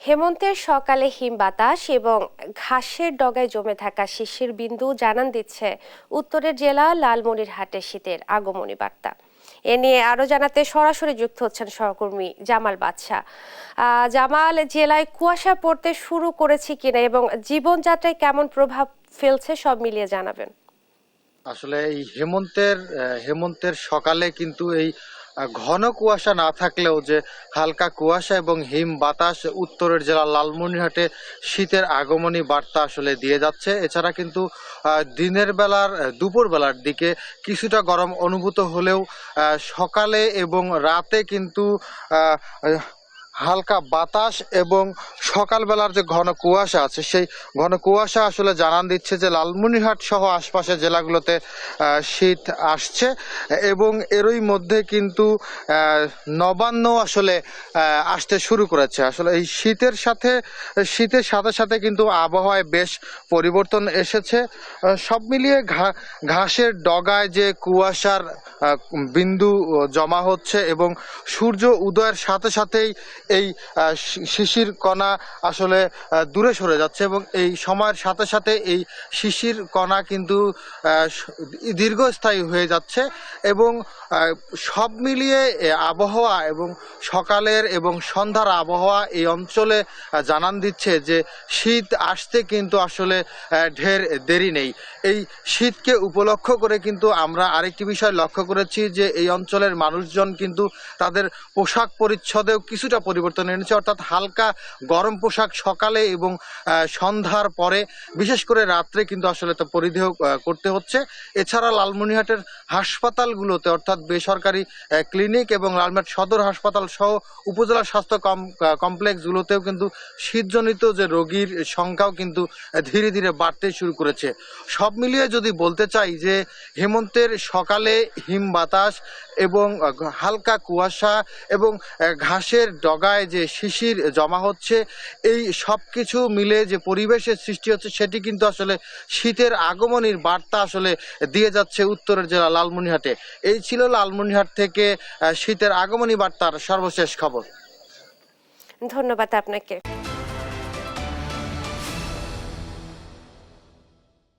হেমন্তের সকালে হিম বাতাস এবং ঘাসের ডগায় জমে থাকা শিশির বিন্দু জানান দিচ্ছে উত্তরের জেলা লালমনিরহাটের শীতের আগমনী বার্তা। এ নিয়ে আরো জানাতে সরাসরি যুক্ত হচ্ছেন সহকর্মী জামাল বাদশা। জামাল, জেলায় কুয়াশা পড়তে শুরু করেছে কিনা এবং জীবনযাত্রায় কেমন প্রভাব ফেলছে সব মিলিয়ে জানাবেন। আসলে এই হেমন্তের সকালে কিন্তু এই ঘন কুয়াশা না থাকলেও যে হালকা কুয়াশা এবং হিম বাতাস উত্তরের জেলা লালমনিরহাটে শীতের আগমনী বার্তা আসলে দিয়ে যাচ্ছে। এছাড়া কিন্তু দিনের বেলার দুপুর বেলার দিকে কিছুটা গরম অনুভূত হলেও সকালে এবং রাতে কিন্তু হালকা বাতাস এবং সকালবেলার যে ঘন কুয়াশা আছে সেই ঘন কুয়াশা আসলে জানান দিচ্ছে যে লালমনিরহাট সহ আশপাশের জেলাগুলোতে শীত আসছে এবং এরই মধ্যে কিন্তু নবান্ন আসলে আসতে শুরু করেছে। আসলে এই শীতের সাথে সাথে কিন্তু আবহাওয়ায় বেশ পরিবর্তন এসেছে। সব মিলিয়ে ঘাসের ডগায় যে কুয়াশার বিন্দু জমা হচ্ছে এবং সূর্য উদয়ের সাথে সাথেই এই শিশির কণা আসলে দূরে সরে যাচ্ছে এবং এই সময়ের সাথে সাথে এই শিশির কণা কিন্তু দীর্ঘস্থায়ী হয়ে যাচ্ছে এবং সব মিলিয়ে আবহাওয়া এবং সকালের এবং সন্ধ্যার আবহাওয়া এই অঞ্চলে জানান দিচ্ছে যে শীত আসতে কিন্তু আসলে ঢের দেরি নেই। এই শীতকে উপলক্ষ করে কিন্তু আমরা আরেকটি বিষয় লক্ষ্য করেছি যে এই অঞ্চলের মানুষজন কিন্তু তাদের পোশাক পরিচ্ছদেও কিছুটা পরিবর্তন এনেছে, অর্থাৎ হালকা গরম পোশাক সকালে এবং সন্ধ্যার পরে, বিশেষ করে রাত্রে কিন্তু আসলে তা পরিধেয় করতে হচ্ছে। এছাড়া লালমনিরহাটের হাসপাতালগুলোতে অর্থাৎ বেসরকারি ক্লিনিক এবং লালমনিরহাট সদর হাসপাতাল সহ উপজেলা স্বাস্থ্য কমপ্লেক্সগুলোতেও কিন্তু শীতজনিত যে রোগীর সংখ্যাও কিন্তু ধীরে ধীরে বাড়তে শুরু করেছে। সব মিলিয়ে যদি বলতে চাই যে হেমন্তের সকালে হিম বাতাস এবং হালকা কুয়াশা এবং ঘাসের ডগায় যে শিশির জমা হচ্ছে, এই সব কিছু মিলে যে পরিবেশের সৃষ্টি হচ্ছে সেটি কিন্তু আসলে শীতের আগমনীর বার্তা আসলে দিয়ে যাচ্ছে উত্তরের জেলা লালমনিরহাটে। এই ছিল লালমনিরহাট থেকে শীতের আগমনী বার্তার সর্বশেষ খবর। ধন্যবাদ আপনাকে।